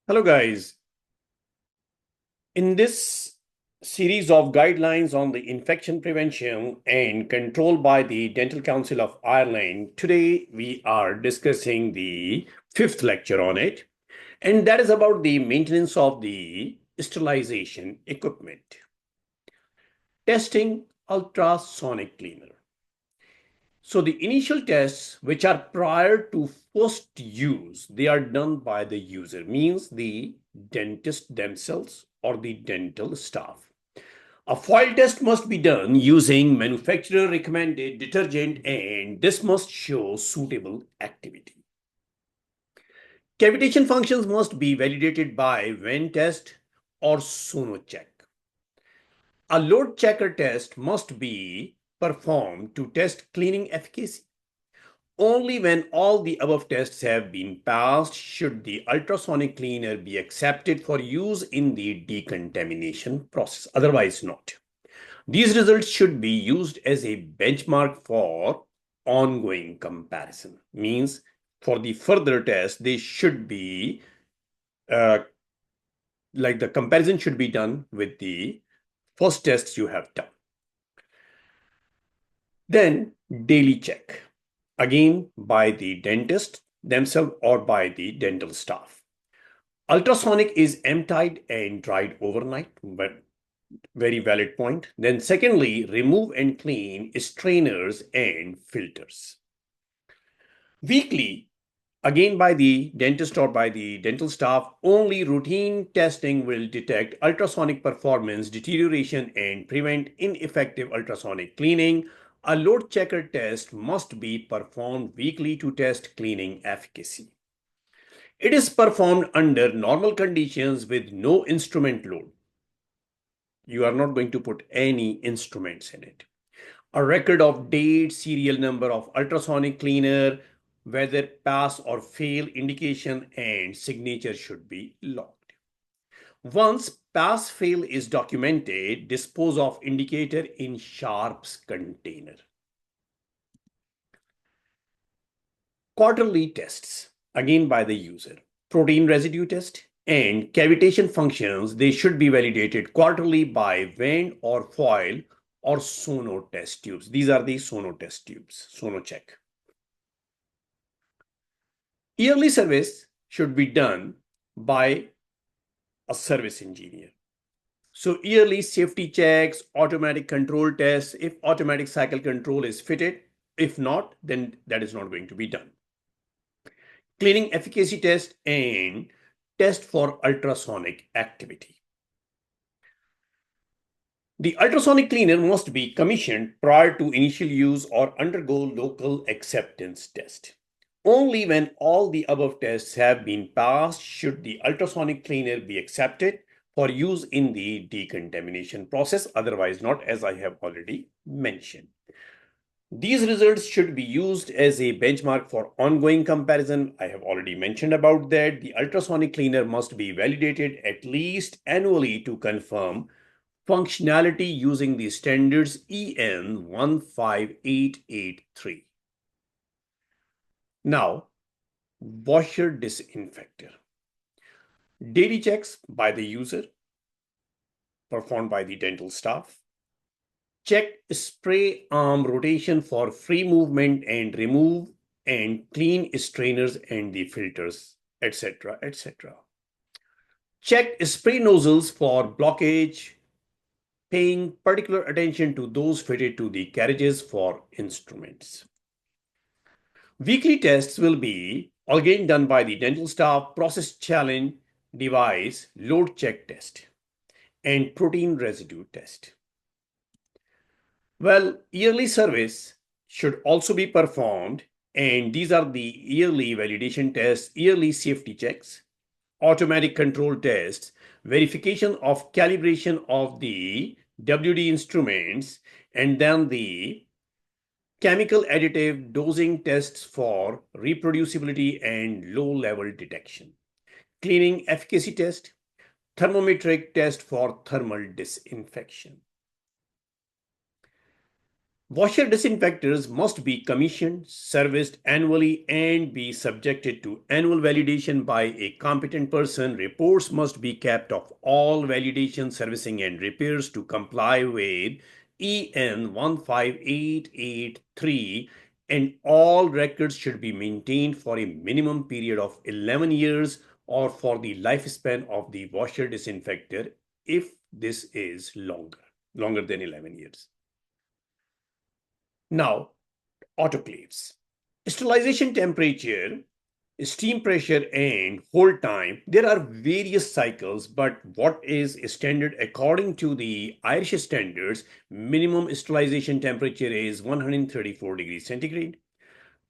Hello, guys. In this series of guidelines on the infection prevention and control by the Dental Council of Ireland, today we are discussing the fifth lecture on it, and that is about the maintenance of the sterilization equipment. Testing ultrasonic cleaner. So the initial tests, which are prior to first use, they are done by the user, means the dentist themselves or the dental staff. A foil test must be done using manufacturer recommended detergent, and this must show suitable activity. Cavitation functions must be validated by Venn test or SonoCheck. A load checker test must be performed to test cleaning efficacy. Only when all the above tests have been passed should the ultrasonic cleaner be accepted for use in the decontamination process, otherwise not. These results should be used as a benchmark for ongoing comparison. Means for the further test, they should be uh, like the comparison should be done with the first tests you have done. Then daily check, again by the dentist themselves or by the dental staff. Ultrasonic is emptied and dried overnight, but very valid point. Then secondly, remove and clean strainers and filters. Weekly, again by the dentist or by the dental staff, only routine testing will detect ultrasonic performance deterioration and prevent ineffective ultrasonic cleaning. A load checker test must be performed weekly to test cleaning efficacy. It is performed under normal conditions with no instrument load. You are not going to put any instruments in it. A record of date, serial number of ultrasonic cleaner, whether pass or fail indication, and signature should be logged. Once pass fail is documented, dispose of indicator in sharps container. Quarterly tests, again by the user. Protein residue test and cavitation functions, they should be validated quarterly by Venn or foil or Sono test tubes. These are the Sono test tubes, SonoCheck. Yearly service should be done by a service engineer. So yearly safety checks, automatic control tests, if automatic cycle control is fitted, if not, then that is not going to be done. Cleaning efficacy test and test for ultrasonic activity. The ultrasonic cleaner must be commissioned prior to initial use or undergo local acceptance test. Only when all the above tests have been passed should the ultrasonic cleaner be accepted for use in the decontamination process, otherwise not, as I have already mentioned. These results should be used as a benchmark for ongoing comparison. I have already mentioned about that. The ultrasonic cleaner must be validated at least annually to confirm functionality using the standards EN 15883. Now, washer disinfector. Daily checks by the user, performed by the dental staff. Check spray arm rotation for free movement and remove and clean strainers and the filters, etc., etc. Check spray nozzles for blockage, paying particular attention to those fitted to the carriages for instruments. Weekly tests will be again done by the dental staff, process challenge, device, load check test, and protein residue test. Well, yearly service should also be performed, and these are the yearly validation tests, yearly safety checks, automatic control tests, verification of calibration of the WD instruments, and then the chemical additive dosing tests for reproducibility and low level detection, cleaning efficacy test, thermometric test for thermal disinfection. Washer disinfectors must be commissioned, serviced annually, and be subjected to annual validation by a competent person. Reports must be kept of all validation, servicing, and repairs to comply with EN 15883, and all records should be maintained for a minimum period of 11 years or for the lifespan of the washer disinfector if this is longer than 11 years. Now, autoclaves. Sterilization temperature, steam pressure, and hold time. There are various cycles, but what is standard according to the Irish standards, minimum sterilization temperature is 134 degrees centigrade.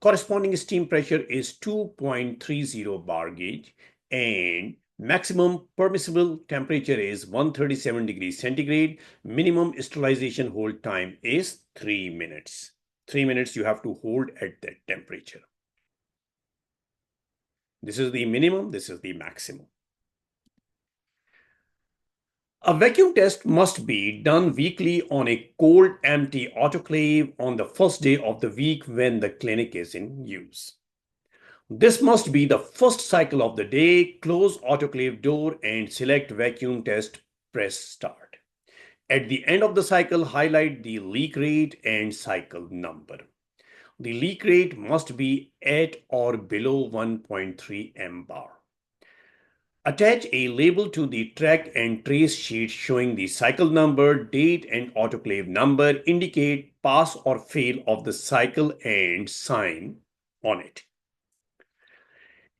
Corresponding steam pressure is 2.30 bar gauge, and maximum permissible temperature is 137 degrees centigrade. Minimum sterilization hold time is 3 minutes. 3 minutes you have to hold at that temperature. This is the minimum, this is the maximum. A vacuum test must be done weekly on a cold, empty autoclave on the first day of the week when the clinic is in use. This must be the first cycle of the day. Close autoclave door and select vacuum test. Press start. At the end of the cycle, highlight the leak rate and cycle number. The leak rate must be at or below 1.3 mbar. Attach a label to the track and trace sheet showing the cycle number, date, and autoclave number. Indicate pass or fail of the cycle and sign on it.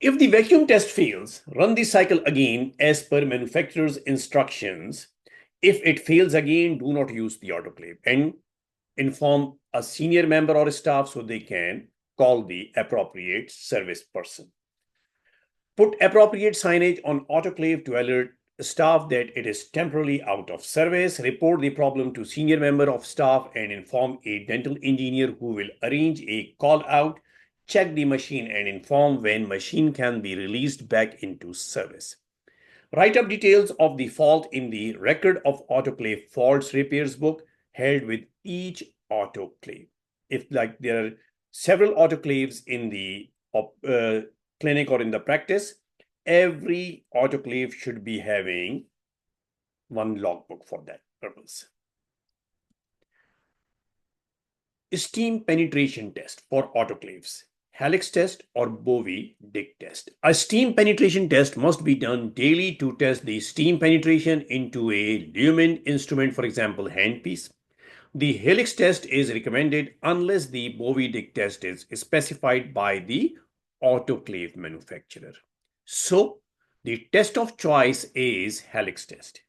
If the vacuum test fails, run the cycle again as per manufacturer's instructions. If it fails again, do not use the autoclave and inform a senior member or staff so they can call the appropriate service person. Put appropriate signage on autoclave to alert staff that it is temporarily out of service. Report the problem to senior member of staff and inform a dental engineer who will arrange a call out. Check the machine and inform when machine can be released back into service. Write up details of the fault in the record of autoclave faults repairs book held with each autoclave. If like there are several autoclaves in the clinic or in the practice, every autoclave should be having one logbook for that purpose. Steam penetration test for autoclaves. Helix test or Bovie-Dick test. A steam penetration test must be done daily to test the steam penetration into a lumen instrument, for example, handpiece. The Helix test is recommended unless the Bovie-Dick test is specified by the autoclave manufacturer. So, the test of choice is Helix test.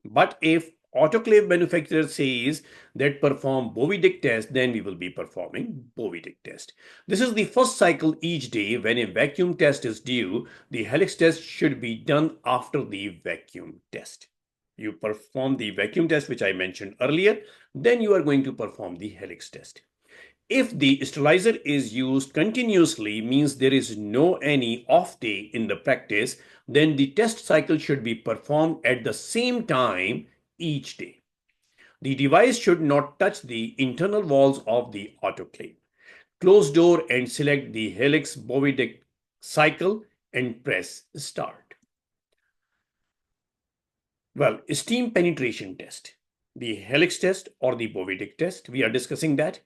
But if autoclave manufacturer says that perform Bovie-Dick test, then we will be performing Bovie-Dick test. This is the first cycle each day. When a vacuum test is due, the Helix test should be done after the vacuum test. You perform the vacuum test, which I mentioned earlier, then you are going to perform the Helix test. If the sterilizer is used continuously, means there is no any off day in the practice, then the test cycle should be performed at the same time each day. The device should not touch the internal walls of the autoclave. Close door and select the Helix Bovie-Dick cycle and press start. Well, steam penetration test. The Helix test or the Bovie-Dick test, we are discussing that.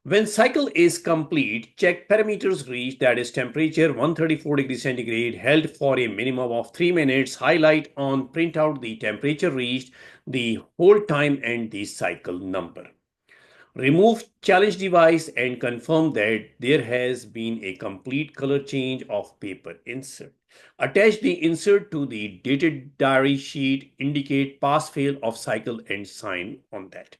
When cycle is complete, check parameters reached, that is temperature 134 degrees centigrade held for a minimum of 3 minutes. Highlight on printout the temperature reached, the hold time and the cycle number. Remove challenge device and confirm that there has been a complete color change of paper insert. Attach the insert to the dated diary sheet, indicate pass-fail of cycle and sign on that.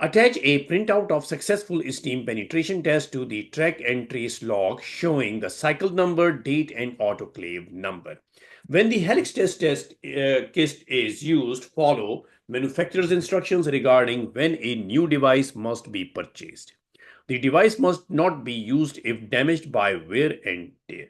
Attach a printout of successful steam penetration test to the track and trace log showing the cycle number, date, and autoclave number. When the Helix test kit is used, follow manufacturer's instructions regarding when a new device must be purchased. The device must not be used if damaged by wear and tear.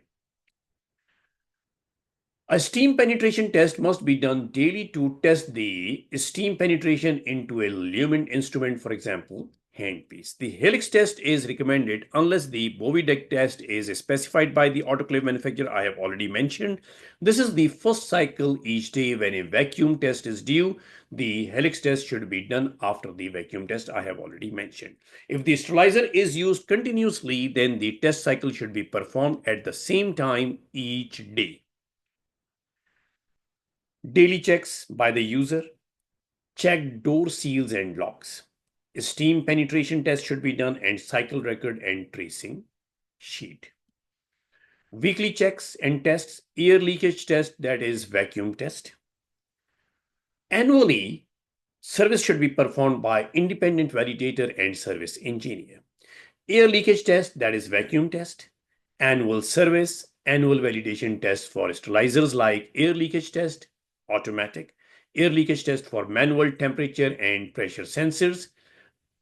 A steam penetration test must be done daily to test the steam penetration into a lumen instrument, for example, handpiece. The helix test is recommended unless the Bovie deck test is specified by the autoclave manufacturer. I have already mentioned. This is the first cycle each day when a vacuum test is due. The helix test should be done after the vacuum test I have already mentioned. If the sterilizer is used continuously, then the test cycle should be performed at the same time each day. Daily checks by the user. Check door seals and locks. Steam penetration test should be done and cycle record and tracing sheet. Weekly checks and tests, air leakage test, that is vacuum test. Annually, service should be performed by independent validator and service engineer. Air leakage test, that is vacuum test. Annual service, annual validation test for sterilizers like air leakage test, automatic. Air leakage test for manual temperature and pressure sensors.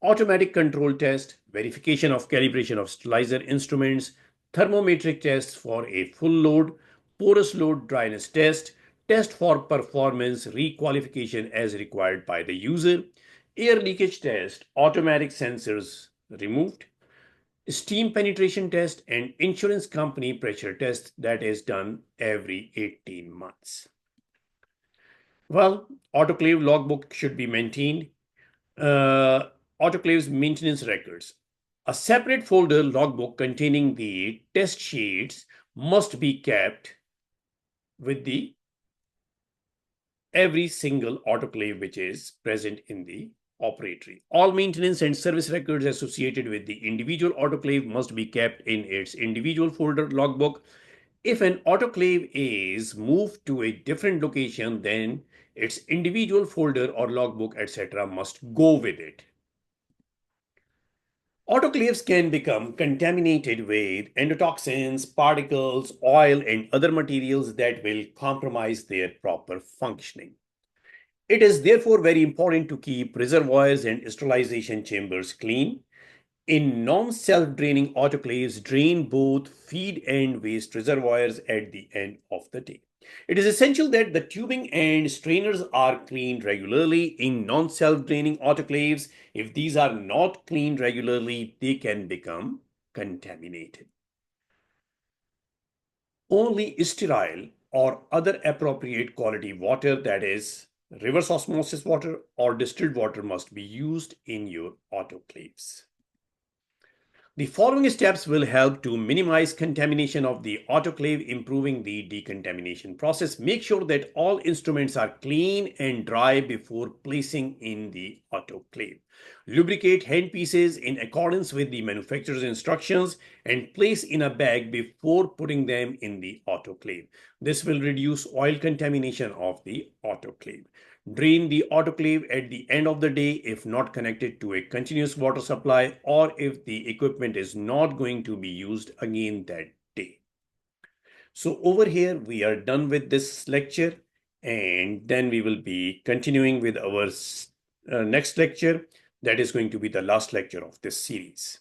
Automatic control test, verification of calibration of sterilizer instruments, thermometric tests for a full load, porous load dryness test, test for performance requalification as required by the user, air leakage test, automatic sensors removed, steam penetration test, and insurance company pressure test that is done every 18 months. Well, autoclave logbook should be maintained. Autoclave's maintenance records. A separate folder logbook containing the test sheets must be kept with the every single autoclave which is present in the operatory. All maintenance and service records associated with the individual autoclave must be kept in its individual folder logbook. If an autoclave is moved to a different location, then its individual folder or logbook, etc., must go with it. Autoclaves can become contaminated with endotoxins, particles, oil, and other materials that will compromise their proper functioning. It is therefore very important to keep reservoirs and sterilization chambers clean. In non-self-draining autoclaves, drain both feed and waste reservoirs at the end of the day. It is essential that the tubing and strainers are cleaned regularly in non-self-draining autoclaves. If these are not cleaned regularly, they can become contaminated. Only sterile or other appropriate quality water, that is reverse osmosis water or distilled water, must be used in your autoclaves. The following steps will help to minimize contamination of the autoclave, improving the decontamination process. Make sure that all instruments are clean and dry before placing in the autoclave. Lubricate handpieces in accordance with the manufacturer's instructions and place in a bag before putting them in the autoclave. This will reduce oil contamination of the autoclave. Drain the autoclave at the end of the day if not connected to a continuous water supply or if the equipment is not going to be used again that day. So over here we are done with this lecture, and then we will be continuing with our next lecture. That is going to be the last lecture of this series.